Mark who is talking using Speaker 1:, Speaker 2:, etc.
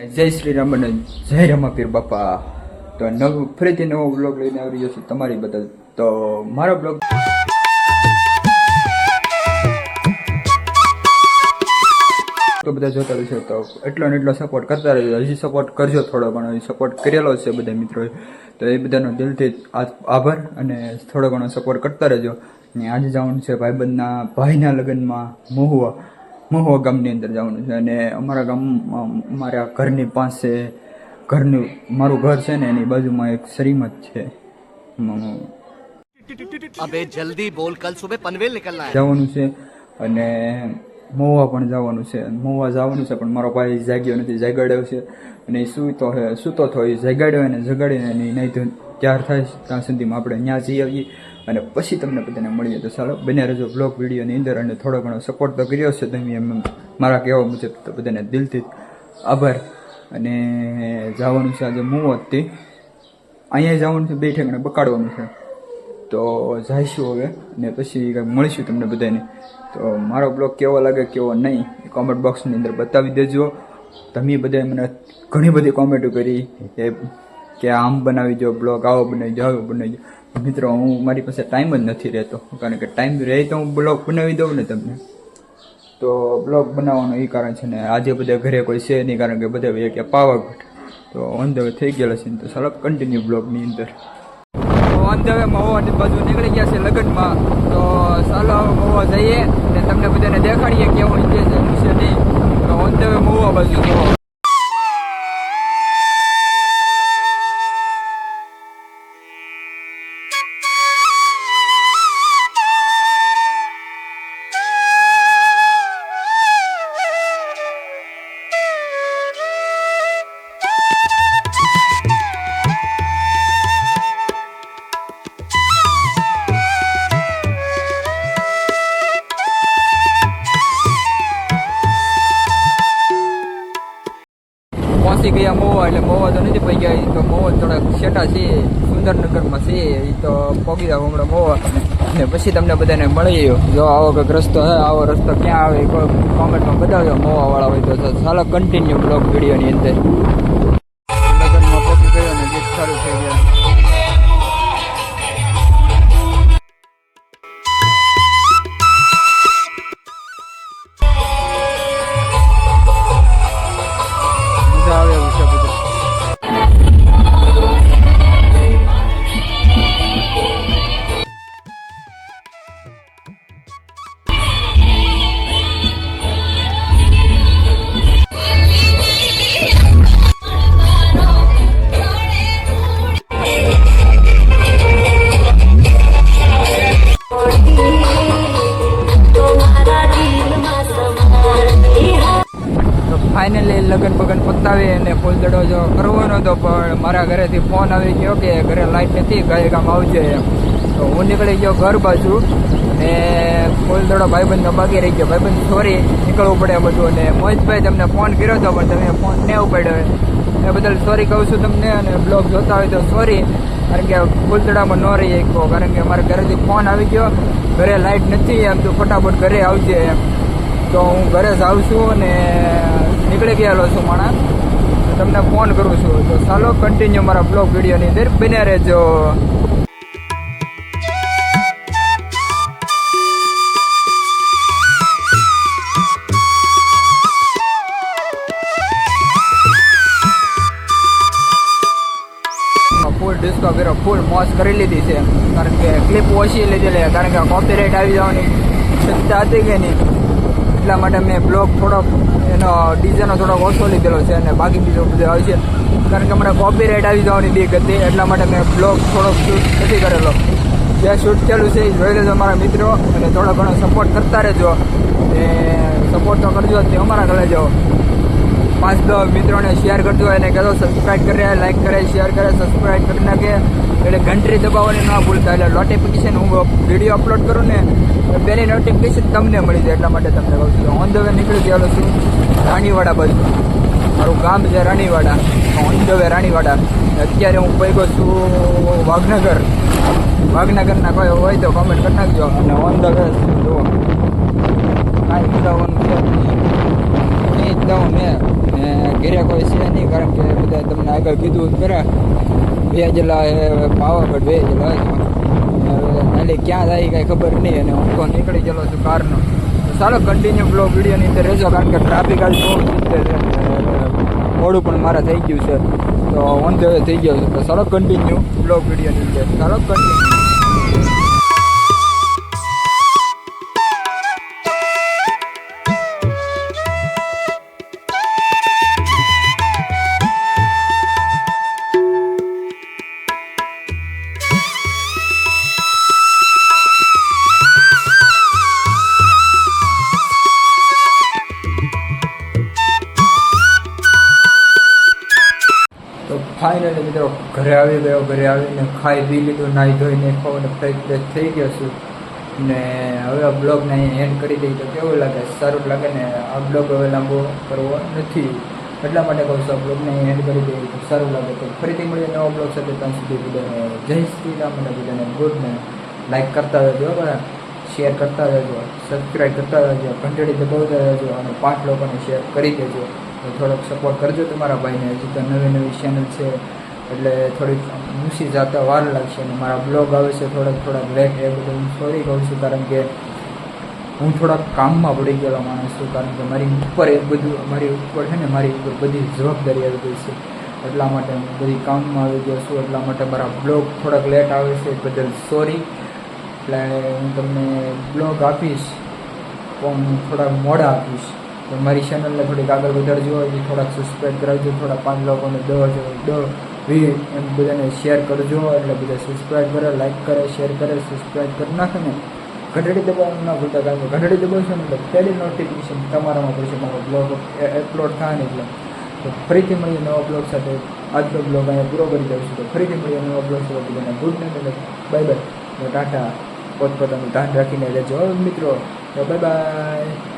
Speaker 1: જય શ્રી રામ અને જય રમાપીર બાપા. તો ફરીથી નવો બ્લોગ લઈને આવી રહ્યો છું તમારી બદલ. તો મારો બ્લોગ તો બધા જોતા રહેશે, તો એટલો ને એટલો સપોર્ટ કરતા રહેજો. હજી સપોર્ટ કરજો, થોડો ઘણો સપોર્ટ કરેલો છે બધા મિત્રોએ, તો એ બધાનો દિલથી આભાર અને થોડો ઘણો સપોર્ટ કરતા રહેજો. અને આજે જવાનું છે ભાઈબંધના ભાઈના લગ્નમાં મહુવા ગામની અંદર જવાનું છે. અને અમારા ગામમાં અમારા ઘરની પાસે મારું ઘર છે ને એની બાજુમાં એક શ્રીમત છે.
Speaker 2: અબે જલ્દી બોલ, કલ સુબહ પનવેલ નિકલના હે.
Speaker 1: જવાનું છે અને મહુવા પણ જવાનું છે. મહુવા જવાનું છે પણ મારો ભાઈ જાગ્યો નથી, જગાડ્યો છે અને એ સૂતો થયો. એ જગાડ્યો અને જગાડીને એની નહીં ત્યાર થાય ત્યાં સુધીમાં આપણે ત્યાં જઈ આવીએ અને પછી તમને બધાને મળીએ. તો ચાલો બને રહેજો બ્લોગ વિડીયોની અંદર. અને થોડો ઘણો સપોર્ટ તો કર્યો છે તમે એમ મારા કહેવા મુજબ, તો બધાને દિલથી આભાર. અને જવાનું છે આજે મહુવાથી, અહીંયા જવાનું છે, 2 ઠેકાણે બકાડવાનું છે. તો જઈશું હવે અને પછી કંઈક મળીશું તમને બધાને. તો મારો બ્લોગ કેવો લાગે કેવો નહીં એ કોમેન્ટ બોક્સની અંદર બતાવી દેજો. તમે બધાએ મને ઘણી બધી કોમેન્ટો કરી કે આમ બનાવી દો બ્લોગ, આવો બનાવી દો, આવો બનાવી દો. મિત્રો મારી પાસે ટાઈમ જ નથી રહેતો, કારણ કે ટાઈમ રહે તો હું બ્લોગ બનાવી દઉં ને તમને. તો બ્લોગ બનાવવાનું એ કારણ છે ને આજે બધા ઘરે કોઈ છે નહીં, કારણ કે બધા ભાઈ કે પાવાગઢ, તો ઓન ધ વે થઈ ગયેલા છે. તો ચાલો કન્ટિન્યુ બ્લોગની અંદર. ઓન ધ વે મહુવાની બાજુ નીકળી ગયા છે લગ્નમાં. તો ચાલો મહુવા જઈએ અને તમને બધાને દેખાડીએ કેવું છે નહીં. તો ઓન ધ વે મહુવા બાજુ તો પહોંચી ગયા મહુવા. એટલે મહુવા તો નથી પડી ગયા, તો મહુવા થોડાક છેટા છે, સુંદરનગરમાં છે. એ તો પહોંચી જાવ હમણાં મહુવા ને પછી તમને બધાને મળી. જો આવો કંઈક રસ્તો છે, આવો રસ્તો ક્યાં આવે કોઈ કોમેન્ટમાં બતાવજો મહુવાવાળા હોય તો. ચાલો કન્ટિન્યુ બ્લોગ વિડીયોની અંદર. લગ્નમાં પહોંચી ગયો ને ગીત સારું થઈ ગયા. ફાઇનલી લગ્ન બગન પતાવી અને ફૂલદડો જો કરવાનો હતો, પણ મારા ઘરેથી ફોન આવી ગયો કે ઘરે લાઈટ નથી, ગાય ગામ આવજે એમ. તો હું નીકળી ગયો ઘર બાજુ ને ફૂલદડો ભાઈબંધનો બાકી રહી ગયો. ભાઈબંધ સોરી, નીકળવું પડે બધું. અને મોહિતભાઈ તમને ફોન કર્યો હતો પણ તમે ફોન ન ઉપાડ્યો, એ બદલ સોરી કહું છું તમને. અને બ્લોગ જોતા હોય તો સોરી, કારણ કે ફૂલદડામાં ન રહી શક્યો, કારણ કે મારા ઘરેથી ફોન આવી ગયો ઘરે લાઈટ નથી એમ, તો ફટાફટ ઘરે આવજે એમ. તો હું ઘરે જ આવું છું અને નીકળી ગયેલો છું માણસ, તમને ફોન કરું છું. તો ચાલો કન્ટિન્યુ મારા બ્લોગ વિડીયોની અંદર બન્યા રહેજો. ફૂલ ડિસ્કો કર્યો, ફૂલ મોજ કરી લીધી છે, કારણ કે ક્લિપ ઓછી લીધેલી, કારણ કે કોપીરાઇટ આવી જવાની શક્યતા હતી કે નહીં, એટલા માટે મેં બ્લોગ થોડોક એનો ડીજેનો થોડોક ઓછો લીધેલો છે. અને બાકી બીજો બધું આવે છે, કારણ કે મને કોપીરાઇટ આવી જવાની બીક હતી, એટલા માટે મેં બ્લોગ થોડોક શૂટ નથી કરેલો. જે શૂટ થયેલું છે એ જોઈ લેજો મારા મિત્રો, અને થોડો ઘણો સપોર્ટ કરતા રહેજો. અને સપોર્ટ તો કરજો તે અમારા ઘરે જાઓ. 5-10 મિત્રોને શેર કરજો, એને કહેજો સબસ્ક્રાઈબ કરે, લાઈક કરે, શેર કરે, સબસ્ક્રાઈબ કરી નાખે. એટલે ઘંટડી દબાવવાની ના ભૂલતા, એટલે નોટિફિકેશન હું વિડીયો અપલોડ કરું ને પહેલી નોટિફિકેશન તમને મળી જાય, એટલા માટે તમને કહું છું. ઓન ધ વે નીકળી ગયેલો છું રાણીવાડા બાજુ. મારું ગામ છે Raniwara, on the way Raniwara. અત્યારે હું પહોંચ્યો છું વાઘનગરના કોઈ હોય તો કોમેન્ટ કરી નાખજો. અને ઓન ધ વે જુઓ કાંઈ બોલાવવાનું છે જાઉં મેં ને ઘેરે કોઈ છે નહીં, કારણ કે બધા તમને આગળ કીધું ખરા વેજલા પાવાગઢ વેજલા એટલે ક્યાં જાય કાંઈ ખબર નહીં, અને હું તો નીકળી ગયેલો છું કારનો. તો ચાલો કન્ટિન્યુ બ્લોગ વિડીયોની અંદર રહેજો, કારણ કે ટ્રાફિક આજ મોડું પણ મારા થઈ ગયું છે, તો ઓન ધ વે થઈ ગયો છે. તો ચાલો કન્ટિન્યુ બ્લોગ વિડીયોની અંદર, ચાલો કન્ટિન્યુ. તો ફાઇનલી મિત્રો ઘરે આવી ગયો, ઘરે આવીને ખાઈ પી લીધું, નાહી ધોઈને ખાઈને ફ્રેશ ફ્રેશ થઈ ગયો છું, ને હવે આ બ્લોગને અહીંયા એન્ડ કરી દઈએ તો કેવું લાગે? સારું લાગે ને? આ બ્લોગ હવે લાંબો કરવો નથી, એટલા માટે કહું છું આ બ્લોગને અહીંયા એન્ડ કરી દઈએ તો સારું લાગે. તો ફરીથી મળીએ નવા બ્લોગ સાથે, ત્યાં સુધી બધાને જય શ્રી રામ, અને બધાને ગુડ ને લાઈક કરતા રહેજો, બરાબર, શેર કરતા રહેજો, સબસ્ક્રાઈબ કરતા રહેજો, ઘંટડી દબાવતા રહેજો, અને 5 લોકોને શેર કરી દેજો. તો થોડોક સપોર્ટ કરજો તમારા ભાઈને, હજી તો નવી ચેનલ છે એટલે થોડીક મૂસી જતા વાર લાગશે, અને મારા બ્લોગ આવે છે થોડાક લેટ, એ બધું હું સોરી કહું છું, કારણ કે હું થોડાક કામમાં પડી ગયેલો માણસ છું, કારણ કે મારી ઉપર એ બધું મારી ઉપર છે ને મારી ઉપર બધી જવાબદારી આવી ગઈ છે, એટલા માટે હું બધી કામમાં આવી ગયો છું, એટલા માટે મારા બ્લોગ થોડાક લેટ આવે છે, બદલ સોરી. એટલે હું તમને બ્લોગ આપીશ પણ થોડાક મોડા આપીશ. તો મારી ચેનલને થોડીક આગળ વધારજો, હજી થોડાક સબસ્ક્રાઈબ કરાવજો, થોડા 5 લોકોને 10 એમ બધાને શેર કરજો, એટલે બધા સબસ્ક્રાઈબ કરે, લાઈક કરે, શેર કરે, સબસ્ક્રાઈબ કરી નાખે ને ઘંટડી દબાવવાનું ના ભૂલતા, કારણ કે ઘંટડી દબાવશો ને એટલે પહેલી નોટિફિકેશન તમારામાં પડશે મારો બ્લોગ અપલોડ થાય ને એટલે. તો ફરીથી મળીએ નવા બ્લોગ સાથે. આજનો બ્લોગ અહીંયા પૂરો કરી દઉં છું, તો ફરીથી મળીએ નવા બ્લોગ સાથે. બધાને good night, bye bye, tata, પોતપોતાનું ધ્યાન રાખીને રહેજો મિત્રો, તો બાય બાય.